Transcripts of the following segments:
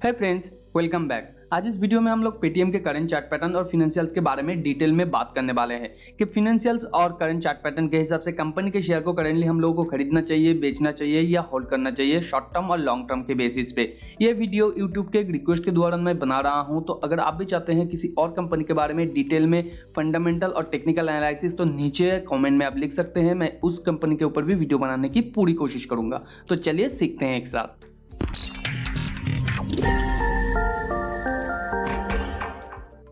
है friends, welcome back. आज इस वीडियो में हम लोग पेटीएम के करंट चार्ट पैटर्न और फिनेंशियल्स के बारे में डिटेल में बात करने वाले हैं कि फिनेंशियल्स और करंट चार्ट पैटर्न के हिसाब से कंपनी के शेयर को करेंटली हम लोगों को खरीदना चाहिए, बेचना चाहिए या होल्ड करना चाहिए शॉर्ट टर्म और लॉन्ग टर्म के बेसिस पे। ये वीडियो यूट्यूब के एक रिक्वेस्ट के द्वारा मैं बना रहा हूं, तो अगर आप भी चाहते हैं किसी और कंपनी के बारे में डिटेल में फंडामेंटल और टेक्निकल एनालिसिस, तो नीचे कॉमेंट में आप लिख सकते हैं। मैं उस कंपनी के ऊपर भी वीडियो बनाने की पूरी कोशिश करूंगा। तो चलिए सीखते हैं एक साथ।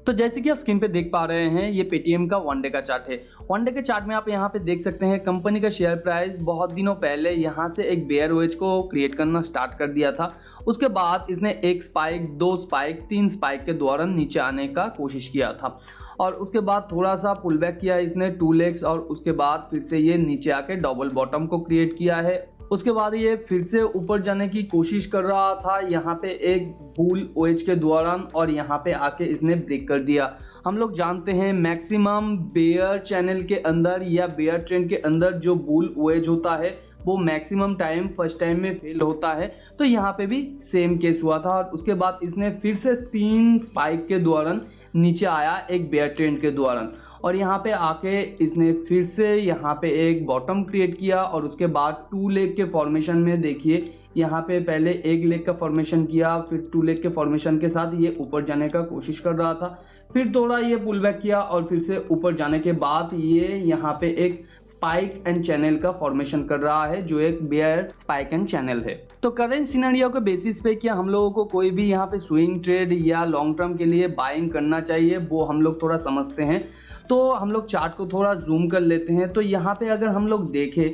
तो जैसे कि आप स्क्रीन पे देख पा रहे हैं, ये पेटीएम का वन डे का चार्ट है। वन डे के चार्ट में आप यहाँ पे देख सकते हैं कंपनी का शेयर प्राइस बहुत दिनों पहले यहाँ से एक बेयर वेज को क्रिएट करना स्टार्ट कर दिया था। उसके बाद इसने एक स्पाइक, दो स्पाइक, तीन स्पाइक के दौरान नीचे आने का कोशिश किया था और उसके बाद थोड़ा सा पुल बैक किया इसने 2 लेग्स और उसके बाद फिर से ये नीचे आके डबल बॉटम को क्रिएट किया है। उसके बाद ये फिर से ऊपर जाने की कोशिश कर रहा था यहाँ पे एक बुल ओएज के दौरान और यहाँ पे आके इसने ब्रेक कर दिया। हम लोग जानते हैं मैक्सिमम बेयर चैनल के अंदर या बेयर ट्रेंड के अंदर जो बुल ओएज होता है वो मैक्सिमम टाइम फर्स्ट टाइम में फेल होता है। तो यहाँ पे भी सेम केस हुआ था और उसके बाद इसने फिर से 3 स्पाइक के दौरान नीचे आया एक बेयर ट्रेंड के दौरान और यहाँ पे आके इसने फिर से यहाँ पे एक बॉटम क्रिएट किया और उसके बाद 2 लेग के फॉर्मेशन में देखिए यहाँ पे पहले एक लेग का फॉर्मेशन किया, फिर 2 लेग के फॉर्मेशन के साथ ये ऊपर जाने का कोशिश कर रहा था, फिर थोड़ा ये पुल बैक किया और फिर से ऊपर जाने के बाद ये यहाँ पे एक स्पाइक एंड चैनल का फॉर्मेशन कर रहा है जो एक बेयर स्पाइक एंड चैनल है। तो करंट सिनेरियो के बेसिस पे क्या हम लोगों को कोई भी यहाँ पे स्विंग ट्रेड या लॉन्ग टर्म के लिए बाइंग करना चाहिए वो हम लोग थोड़ा समझते हैं। तो हम लोग चार्ट को थोड़ा जूम कर लेते हैं। तो यहाँ पे अगर हम लोग देखें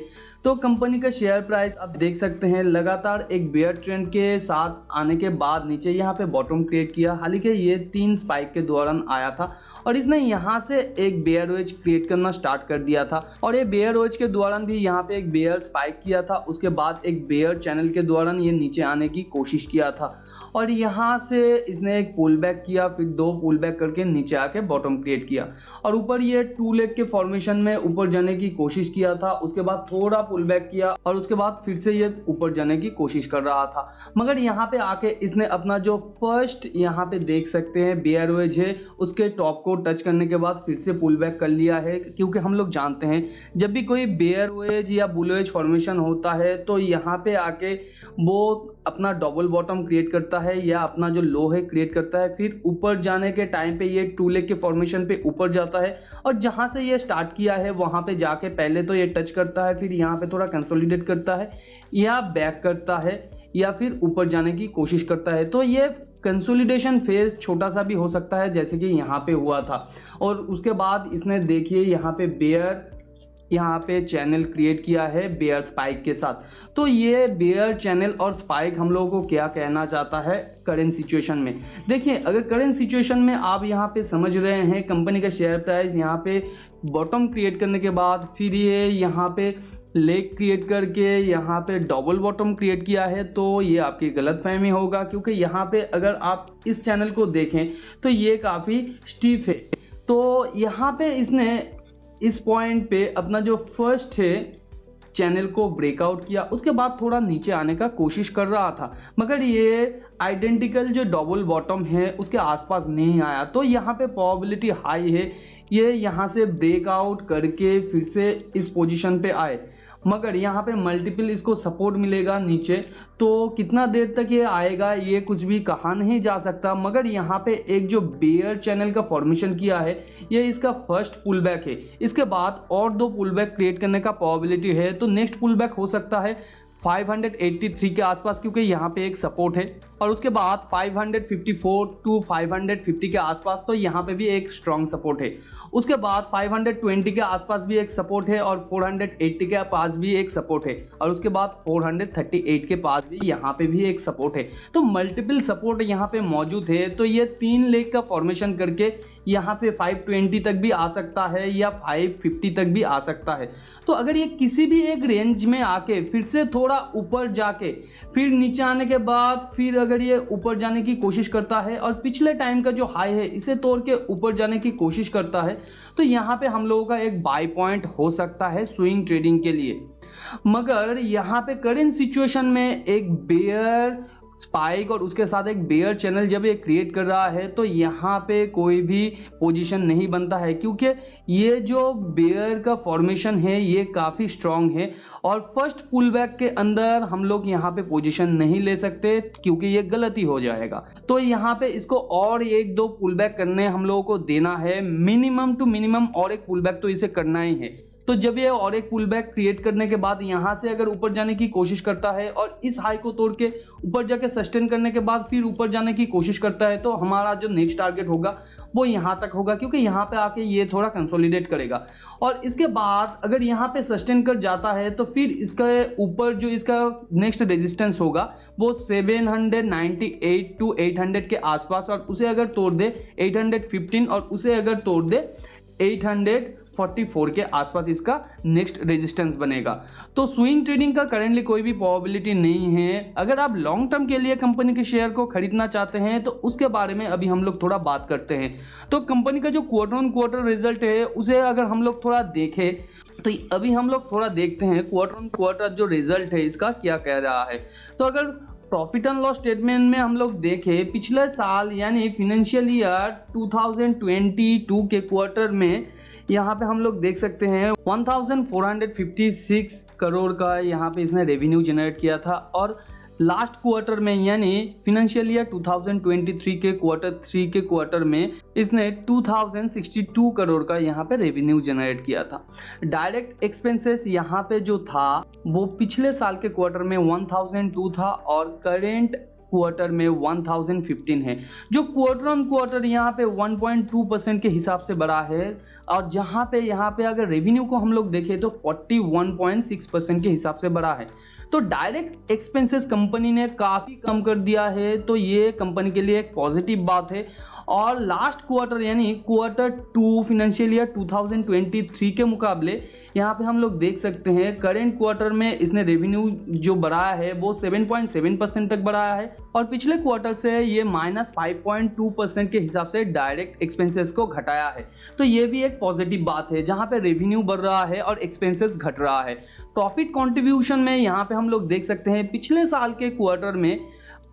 तो कंपनी का शेयर प्राइस आप देख सकते हैं लगातार एक बेयर ट्रेंड के साथ आने के बाद नीचे यहाँ पे बॉटम क्रिएट किया। हालांकि ये 3 स्पाइक के दौरान आया था और इसने यहाँ से एक बेयर वेज क्रिएट करना स्टार्ट कर दिया था और ये बेयर वेज के दौरान भी यहाँ पे एक बेयर स्पाइक किया था। उसके बाद एक बेयर चैनल के दौरान ये नीचे आने की कोशिश किया था और यहाँ से इसने एक पुल बैक किया, फिर 2 पुल बैक करके नीचे आके बॉटम क्रिएट किया और ऊपर ये 2 लेग के फॉर्मेशन में ऊपर जाने की कोशिश किया था। उसके बाद थोड़ा पुल बैक किया और उसके बाद फिर से ये ऊपर जाने की कोशिश कर रहा था, मगर यहाँ पे आके इसने अपना जो फर्स्ट यहाँ पे देख सकते हैं बेयर वेज है उसके टॉप को टच करने के बाद फिर से पुल बैक कर लिया है। क्योंकि हम लोग जानते हैं जब भी कोई बेयर वेज या बुल वेज फॉर्मेशन होता है तो यहाँ पे आके वो अपना डबल बॉटम क्रिएट करता है या अपना जो लो है क्रिएट करता है, फिर ऊपर जाने के टाइम पे ये 2 लेग के फॉर्मेशन पे ऊपर जाता है और जहां से ये स्टार्ट किया है वहां पे जाके पहले तो ये टच करता है, फिर यहाँ पे थोड़ा कंसोलिडेट करता है या बैक करता है या फिर ऊपर जाने की कोशिश करता है। तो ये कंसोलिडेशन फेज छोटा सा भी हो सकता है जैसे कि यहाँ पे हुआ था और उसके बाद इसने देखिए यहाँ पे बेयर यहाँ पे चैनल क्रिएट किया है बेयर स्पाइक के साथ। तो ये बेयर चैनल और स्पाइक हम लोगों को क्या कहना चाहता है करेंट सिचुएशन में। देखिए अगर करेंट सिचुएशन में आप यहाँ पे समझ रहे हैं कंपनी का शेयर प्राइस यहाँ पे बॉटम क्रिएट करने के बाद फिर ये यहाँ पे लेग क्रिएट करके यहाँ पे डबल बॉटम क्रिएट किया है, तो ये आपकी गलतफहमी होगा। क्योंकि यहाँ पे अगर आप इस चैनल को देखें तो ये काफ़ी स्टीफ है। तो यहाँ पे इसने इस पॉइंट पे अपना जो फर्स्ट है चैनल को ब्रेकआउट किया, उसके बाद थोड़ा नीचे आने का कोशिश कर रहा था मगर ये आइडेंटिकल जो डबल बॉटम है उसके आसपास नहीं आया। तो यहाँ पे प्रोबेबिलिटी हाई है ये यहाँ से ब्रेकआउट करके फिर से इस पोजीशन पे आए, मगर यहाँ पे मल्टीपल इसको सपोर्ट मिलेगा नीचे। तो कितना देर तक ये आएगा ये कुछ भी कहा नहीं जा सकता, मगर यहाँ पे एक जो बेयर चैनल का फॉर्मेशन किया है ये इसका फर्स्ट पुल बैक है। इसके बाद और 2 पुल बैक क्रिएट करने का प्रोबेबिलिटी है। तो नेक्स्ट पुल बैक हो सकता है 583 के आसपास, क्योंकि यहाँ पे एक सपोर्ट है और उसके बाद 554 टू 550 के आसपास, तो यहाँ पे भी एक स्ट्रॉन्ग सपोर्ट है। उसके बाद 520 के आसपास भी एक सपोर्ट है और 480 के पास भी एक सपोर्ट है और उसके बाद 438 के पास भी यहाँ पे भी एक सपोर्ट है। तो मल्टीपल सपोर्ट यहाँ पे मौजूद है। तो ये 3 लेग का फॉर्मेशन करके यहाँ पे 520 तक भी आ सकता है या 550 तक भी आ सकता है। तो अगर ये किसी भी एक रेंज में आके फिर से थोड़ा ऊपर जाके फिर नीचे आने के बाद फिर अगर ये ऊपर जाने की कोशिश करता है और पिछले टाइम का जो हाई है इसे तोड़ के ऊपर जाने की कोशिश करता है, तो यहाँ पे हम लोगों का एक बाय पॉइंट हो सकता है स्विंग ट्रेडिंग के लिए। मगर यहाँ पे करेंट सिचुएशन में एक बेयर स्पाइक और उसके साथ एक बेयर चैनल जब ये क्रिएट कर रहा है तो यहाँ पे कोई भी पोजीशन नहीं बनता है, क्योंकि ये जो बेयर का फॉर्मेशन है ये काफ़ी स्ट्रॉन्ग है और फर्स्ट पुल बैक के अंदर हम लोग यहाँ पे पोजीशन नहीं ले सकते क्योंकि ये गलती हो जाएगा। तो यहाँ पे इसको और एक दो पुल बैक करने हम लोगों को देना है, मिनिमम टू मिनिमम और एक पुल बैक तो इसे करना ही है। तो जब ये और एक पुल बैक क्रिएट करने के बाद यहाँ से अगर ऊपर जाने की कोशिश करता है और इस हाई को तोड़ के ऊपर जाके सस्टेन करने के बाद फिर ऊपर जाने की कोशिश करता है तो हमारा जो नेक्स्ट टारगेट होगा वो यहाँ तक होगा, क्योंकि यहाँ पे आके ये थोड़ा कंसोलिडेट करेगा और इसके बाद अगर यहाँ पे सस्टेन कर जाता है तो फिर इसके ऊपर जो इसका नेक्स्ट रेजिस्टेंस होगा वो 798 टू 800 के आसपास, और उसे अगर तोड़ दे 815 और उसे अगर तोड़ दे 844 के आसपास इसका नेक्स्ट रेजिस्टेंस बनेगा। तो स्विंग ट्रेडिंग का करेंटली कोई भी प्रोबेबिलिटी नहीं है। अगर आप लॉन्ग टर्म के लिए कंपनी के शेयर को खरीदना चाहते हैं तो उसके बारे में अभी हम लोग थोड़ा बात करते हैं। तो कंपनी का जो क्वार्टर ऑन क्वार्टर रिजल्ट है उसे अगर हम लोग थोड़ा देखें तो अभी हम लोग थोड़ा देखते हैं क्वार्टर ऑन क्वार्टर जो रिजल्ट है इसका क्या कह रहा है। तो अगर प्रॉफिट एंड लॉस स्टेटमेंट में हम लोग देखें पिछले साल यानी फिनेंशियल ईयर 2022 के क्वार्टर में यहाँ पे हम लोग देख सकते हैं 1456 करोड़ का यहाँ पे इसने रेवेन्यू जनरेट किया था, और लास्ट क्वार्टर में यानी फिनेंशियल ईयर 2023 के क्वार्टर में इसने 2062 करोड़ का यहाँ पे रेवेन्यू जनरेट किया था। डायरेक्ट एक्सपेंसेस यहाँ पे जो था वो पिछले साल के क्वार्टर में 1002 था और करेंट क्वार्टर में 1015 है, जो क्वार्टर ऑन क्वार्टर यहाँ पे 1.2% के हिसाब से बढ़ा है। और जहाँ पे अगर रेवेन्यू को हम लोग देखें तो 41.6% के हिसाब से बढ़ा है। तो डायरेक्ट एक्सपेंसेस कंपनी ने काफ़ी कम कर दिया है, तो ये कंपनी के लिए एक पॉजिटिव बात है। और लास्ट क्वार्टर यानी क्वार्टर 2 फिनेंशियल ईयर 2023 के मुकाबले यहाँ पे हम लोग देख सकते हैं करेंट क्वार्टर में इसने रेवेन्यू जो बढ़ाया है वो 7.7% तक बढ़ाया है, और पिछले क्वार्टर से ये -5.2% के हिसाब से डायरेक्ट एक्सपेंसेस को घटाया है। तो ये भी एक पॉजिटिव बात है जहाँ पे रेवेन्यू बढ़ रहा है और एक्सपेंसेस घट रहा है। प्रॉफिट कॉन्ट्रीब्यूशन में यहाँ पे हम लोग देख सकते हैं पिछले साल के क्वार्टर में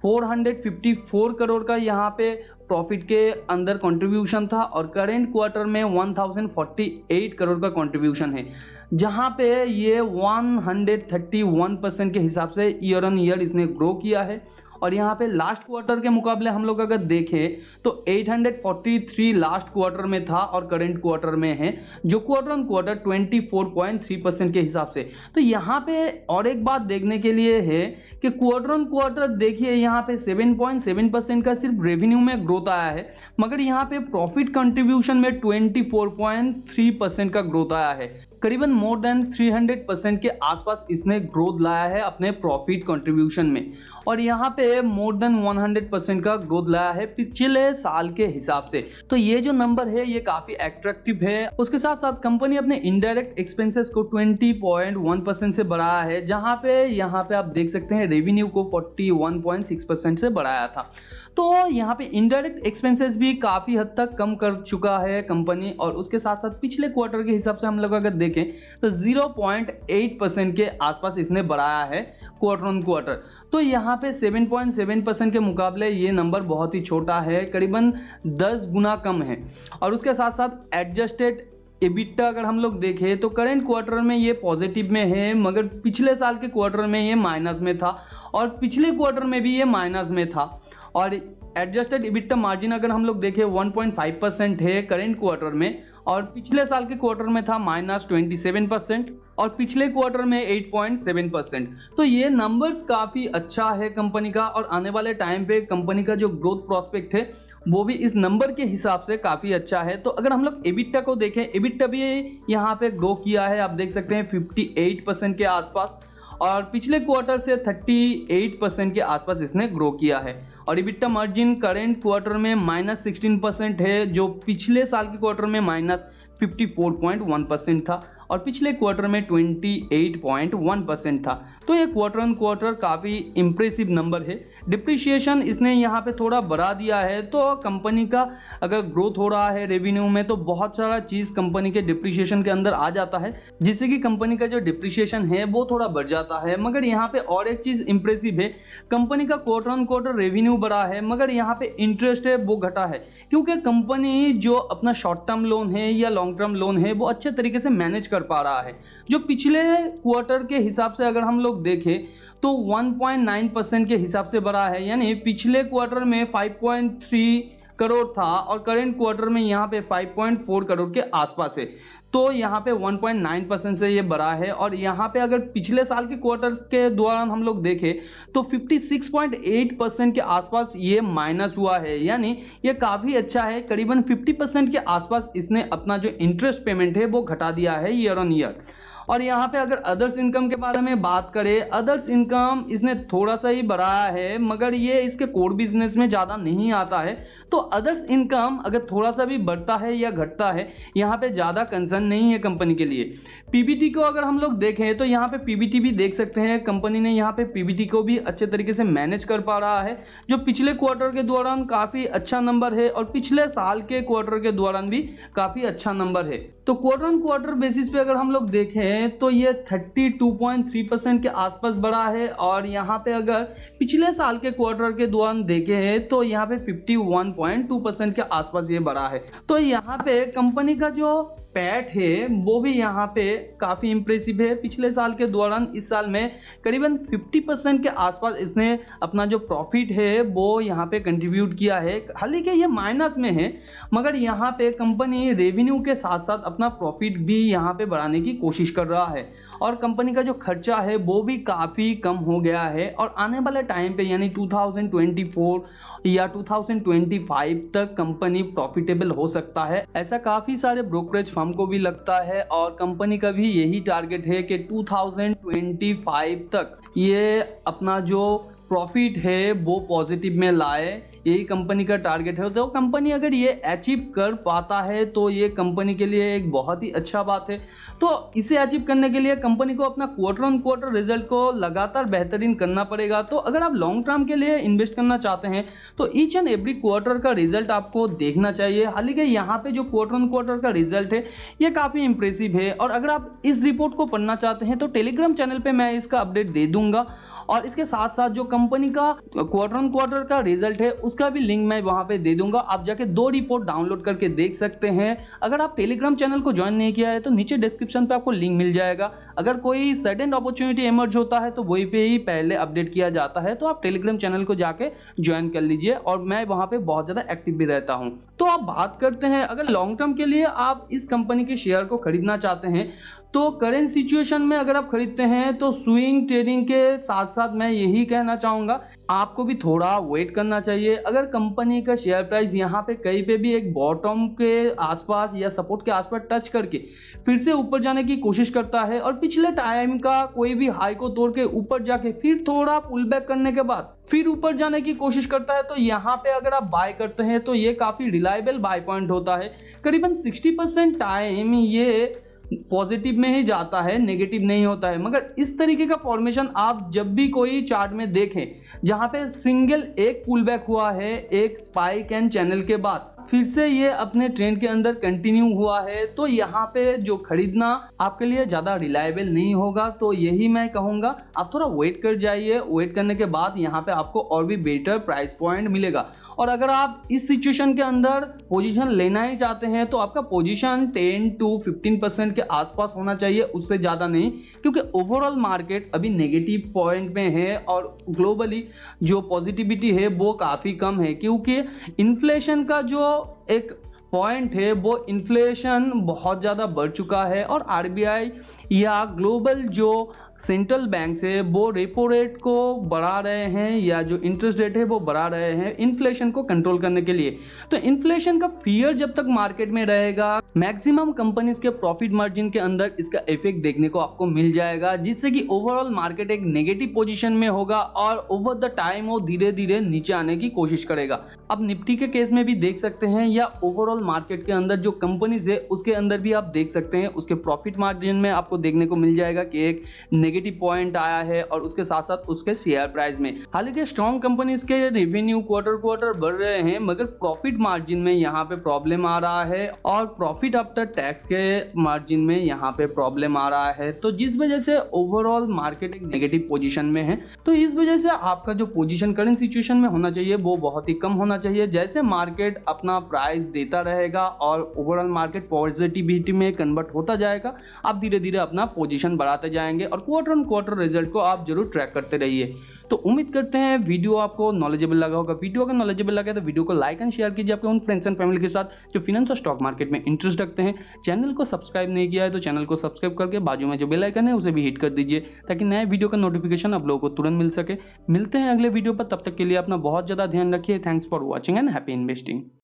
454 करोड़ का यहाँ पे प्रॉफिट के अंदर कंट्रीब्यूशन था, और करेंट क्वार्टर में 1048 करोड़ का कंट्रीब्यूशन है, जहाँ पे ये 131% के हिसाब से ईयर ऑन ईयर इसने ग्रो किया है। और यहाँ पे लास्ट क्वार्टर के मुकाबले हम लोग अगर देखें तो 843 लास्ट क्वार्टर में था और करंट क्वार्टर में है, जो क्वार्टर ऑन क्वार्टर 24.3% के हिसाब से। तो यहाँ पे और एक बात देखने के लिए है कि क्वार्टर ऑन क्वार्टर देखिए यहाँ पे 7.7% का सिर्फ रेवेन्यू में ग्रोथ आया है, मगर यहाँ पे प्रॉफिट कंट्रीब्यूशन में 24.3% का ग्रोथ आया है। करीबन मोर देन 300% के आसपास इसने ग्रोथ लाया है अपने प्रॉफिट कंट्रीब्यूशन में, और यहाँ पे मोर देन 100% का ग्रोथ लाया है पिछले साल के हिसाब से। तो ये जो नंबर है ये काफ़ी एट्रैक्टिव है। उसके साथ साथ कंपनी अपने इनडायरेक्ट एक्सपेंसेस को 20.1% से बढ़ाया है, जहाँ पे यहाँ पे आप देख सकते हैं रेवेन्यू को 41.6% से बढ़ाया था। तो यहाँ पे इनडायरेक्ट एक्सपेंसेस भी काफ़ी हद तक कम कर चुका है कंपनी, और उसके साथ साथ पिछले क्वार्टर के हिसाब से हम लोग अगर देखें तो 0.8% के आसपास इसने बढ़ाया है क्वार्टर ऑन क्वार्टर। तो यहाँ पे 7.7% के मुकाबले ये नंबर बहुत ही छोटा है, करीबन 10 गुना कम है। और उसके साथ साथ एडजस्टेड एबिटा अगर हम लोग देखें तो करंट क्वार्टर में ये पॉजिटिव में है, मगर पिछले साल के क्वार्टर में ये माइनस में था, और पिछले क्वार्टर में भी ये माइनस में था। और एडजस्टेड एबिटा मार्जिन अगर हम लोग देखें 1.5% है करंट क्वार्टर में, और पिछले साल के क्वार्टर में था -27%, और पिछले क्वार्टर में 8.7%। तो ये नंबर्स काफ़ी अच्छा है कंपनी का, और आने वाले टाइम पे कंपनी का जो ग्रोथ प्रॉस्पेक्ट है वो भी इस नंबर के हिसाब से काफ़ी अच्छा है। तो अगर हम लोग एबिटा को देखें, एबिटा भी यहाँ पे ग्रो किया है, आप देख सकते हैं 58% के आसपास, और पिछले क्वार्टर से 38% के आसपास इसने ग्रो किया है। और एबिटा मार्जिन करेंट क्वार्टर में -16% है, जो पिछले साल के क्वार्टर में -54.1% था, और पिछले क्वार्टर में 28.1% था। तो ये क्वार्टर ऑन क्वार्टर काफ़ी इम्प्रेसिव नंबर है। डिप्रिशिएशन इसने यहाँ पे थोड़ा बढ़ा दिया है, तो कंपनी का अगर ग्रोथ हो रहा है रेवेन्यू में तो बहुत सारा चीज़ कंपनी के डिप्रिशिएशन के अंदर आ जाता है, जिससे कि कंपनी का जो डिप्रिशिएशन है वो थोड़ा बढ़ जाता है। मगर यहाँ पे और एक चीज़ इंप्रेसिव है, कंपनी का क्वार्टर ऑन क्वार्टर रेवेन्यू बढ़ा है मगर यहाँ पे इंटरेस्ट है वो घटा है, क्योंकि कंपनी जो अपना शॉर्ट टर्म लोन है या लॉन्ग टर्म लोन है वो अच्छे तरीके से मैनेज कर पा रहा है। जो पिछले क्वार्टर के हिसाब से अगर हम लोग देखें तो 1.9% के हिसाब से बढ़ा है, यानी पिछले क्वार्टर में 5.3 करोड़ था और करेंट क्वार्टर में यहाँ पे 5.4 करोड़ के आसपास है, तो यहाँ पे 1.9% से ये बढ़ा है। और यहाँ पे अगर पिछले साल के क्वार्टर के दौरान हम लोग देखें तो 56.8% के आसपास ये माइनस हुआ है, यानी ये काफ़ी अच्छा है। करीबन 50% के आसपास इसने अपना जो इंटरेस्ट पेमेंट है वो घटा दिया है ईयर ऑन ईयर। और यहाँ पे अगर अदर्स इनकम के बारे में बात करें, अदर्स इनकम इसने थोड़ा सा ही बढ़ाया है मगर ये इसके कोर बिजनेस में ज़्यादा नहीं आता है, तो अदर्स इनकम अगर थोड़ा सा भी बढ़ता है या घटता है यहाँ पे ज़्यादा कंसर्न नहीं है कंपनी के लिए। पीबीटी को अगर हम लोग देखें तो यहाँ पे पीबीटी भी देख सकते हैं, कंपनी ने यहाँ पे पीबीटी को भी अच्छे तरीके से मैनेज कर पा रहा है, जो पिछले क्वार्टर के दौरान काफ़ी अच्छा नंबर है और पिछले साल के क्वार्टर के दौरान भी काफ़ी अच्छा नंबर है। तो क्वार्टर ऑन क्वार्टर बेसिस पे अगर हम लोग देखें तो ये 32.3% के आसपास बढ़ा है और यहाँ पे अगर पिछले साल के क्वार्टर के दौरान देखें तो यहाँ पे 51.2% के आसपास ये बढ़ा है। तो यहाँ पे कंपनी का जो पैट है वो भी यहाँ पे काफ़ी इंप्रेसिव है। पिछले साल के दौरान इस साल में करीबन 50% के आसपास इसने अपना जो प्रॉफिट है वो यहाँ पे कंट्रीब्यूट किया है। हालांकि ये माइनस में है मगर यहाँ पे कंपनी रेवेन्यू के साथ साथ अपना प्रॉफिट भी यहाँ पे बढ़ाने की कोशिश कर रहा है और कंपनी का जो खर्चा है वो भी काफ़ी कम हो गया है। और आने वाले टाइम पे यानी 2024 या 2025 तक कंपनी प्रॉफिटेबल हो सकता है, ऐसा काफ़ी सारे ब्रोकरेज फर्म को भी लगता है और कंपनी का भी यही टारगेट है कि 2025 तक ये अपना जो प्रॉफिट है वो पॉजिटिव में लाए, यही कंपनी का टारगेट है। तो कंपनी अगर ये अचीव कर पाता है तो ये कंपनी के लिए एक बहुत ही अच्छा बात है। तो इसे अचीव करने के लिए कंपनी को अपना क्वार्टर ऑन क्वार्टर रिजल्ट को लगातार बेहतरीन करना पड़ेगा। तो अगर आप लॉन्ग टर्म के लिए इन्वेस्ट करना चाहते हैं तो ईच एंड एवरी क्वार्टर का रिजल्ट आपको देखना चाहिए। हालांकि यहाँ पे जो क्वार्टर ऑन क्वार्टर का रिजल्ट है ये काफ़ी इंप्रेसिव है और अगर आप इस रिपोर्ट को पढ़ना चाहते हैं तो टेलीग्राम चैनल पर मैं इसका अपडेट दे दूंगा और इसके साथ साथ जो कंपनी का क्वार्टर ऑन क्वार्टर का रिजल्ट है उसका भी लिंक मैं वहां पे दे दूंगा। आप जाके 2 रिपोर्ट डाउनलोड करके देख सकते हैं। अगर आप टेलीग्राम चैनल को ज्वाइन नहीं किया है तो नीचे डिस्क्रिप्शन पे आपको लिंक मिल जाएगा। अगर कोई सडन अपॉर्चुनिटी इमर्ज होता है तो वहीं पे ही पहले अपडेट किया जाता है, तो आप टेलीग्राम चैनल को जाके ज्वाइन कर लीजिए और मैं वहां पे बहुत ज़्यादा एक्टिव भी रहता हूँ। तो आप बात करते हैं अगर लॉन्ग टर्म के लिए आप इस कंपनी के शेयर को खरीदना चाहते हैं तो करेंट सिचुएशन में अगर आप खरीदते हैं तो स्विंग ट्रेडिंग के साथ साथ मैं यही कहना चाहूँगा आपको भी थोड़ा वेट करना चाहिए। अगर कंपनी का शेयर प्राइस यहाँ पे कहीं पे भी एक बॉटम के आसपास या सपोर्ट के आसपास टच करके फिर से ऊपर जाने की कोशिश करता है और पिछले टाइम का कोई भी हाई को तोड़ के ऊपर जाके फिर थोड़ा पुल बैक करने के बाद फिर ऊपर जाने की कोशिश करता है, तो यहाँ पे अगर आप बाय करते हैं तो ये काफ़ी रिलायबल बाय पॉइंट होता है। करीबन 60% टाइम ये पॉजिटिव में ही जाता है, नेगेटिव नहीं होता है। मगर इस तरीके का फॉर्मेशन आप जब भी कोई चार्ट में देखें जहां पे सिंगल एक पुल बैक हुआ है एक स्पाइक एंड चैनल के बाद फिर से ये अपने ट्रेंड के अंदर कंटिन्यू हुआ है, तो यहाँ पे जो खरीदना आपके लिए ज़्यादा रिलायबल नहीं होगा। तो यही मैं कहूँगा आप थोड़ा वेट कर जाइए, वेट करने के बाद यहाँ पे आपको और भी बेटर प्राइस पॉइंट मिलेगा। और अगर आप इस सिचुएशन के अंदर पोजीशन लेना ही चाहते हैं तो आपका पोजीशन 10 to 15% के आसपास होना चाहिए, उससे ज़्यादा नहीं, क्योंकि ओवरऑल मार्केट अभी नेगेटिव पॉइंट में है और ग्लोबली जो पॉजिटिविटी है वो काफ़ी कम है, क्योंकि इन्फ्लेशन का जो एक पॉइंट है वो इन्फ्लेशन बहुत ज़्यादा बढ़ चुका है और आरबीआई या ग्लोबल जो सेंट्रल बैंक से वो रेपो रेट को बढ़ा रहे हैं या जो इंटरेस्ट रेट है वो बढ़ा रहे हैं इन्फ्लेशन को कंट्रोल करने के लिए। तो इन्फ्लेशन का फियर जब तक मार्केट में रहेगा मैक्सिमम कंपनीज के प्रॉफिट मार्जिन के अंदर इसका इफेक्ट देखने को आपको मिल जाएगा, जिससे कि ओवरऑल मार्केट एक नेगेटिव पोजीशन में होगा और ओवर द टाइम वो धीरे धीरे नीचे आने की कोशिश करेगा। अब निफ्टी के केस में भी देख सकते हैं या ओवरऑल मार्केट के अंदर जो कंपनीज है उसके अंदर भी आप देख सकते हैं उसके प्रॉफिट मार्जिन में आपको देखने को मिल जाएगा कि एक नेगेटिव पॉइंट आया है और उसके साथ साथ उसके शेयर प्राइस में। हालांकि स्ट्रॉन्ग कंपनीज के रेवेन्यू क्वार्टर बढ़ रहे हैं, मगर प्रॉफिट मार्जिन में यहाँ पे प्रॉब्लम आ रहा है और प्रॉफिट आफ्टर टैक्स के मार्जिन में यहाँ पे प्रॉब्लम आ रहा है। तो जिस वजह से ओवरऑल मार्केट एक नेगेटिव पोजीशन में है। तो इस वजह से आपका जो पोजीशन करंट सिचुएशन में होना चाहिए वो बहुत ही कम होना चाहिए। जैसे मार्केट अपना प्राइस देता रहेगा और ओवरऑल मार्केट पॉजिटिविटी में कन्वर्ट होता जाएगा, आप धीरे धीरे अपना पोजीशन बढ़ाते जाएंगे और क्वार्टर ऑन क्वार्टर रिजल्ट को आप जरूर ट्रैक करते रहिए। तो उम्मीद करते हैं वीडियो आपको नॉलेजेबल लगा होगा। वीडियो अगर नॉलेजेबल लगा तो वीडियो को लाइक एंड शेयर कीजिए आपके उन फ्रेंड्स एंड फैमिली के साथ जो फाइनेंस और स्टॉक मार्केट में इंटरेस्ट रखते हैं। चैनल को सब्सक्राइब नहीं किया है तो चैनल को सब्सक्राइब करके बाजू में जो बेल आइकन है उसे भी हिट कर दीजिए ताकि नए वीडियो का नोटिफिकेशन आप लोगों को तुरंत मिल सके। मिलते हैं अगले वीडियो पर, तब तक के लिए अपना बहुत ज़्यादा ध्यान रखिए। Thanks for watching and happy investing.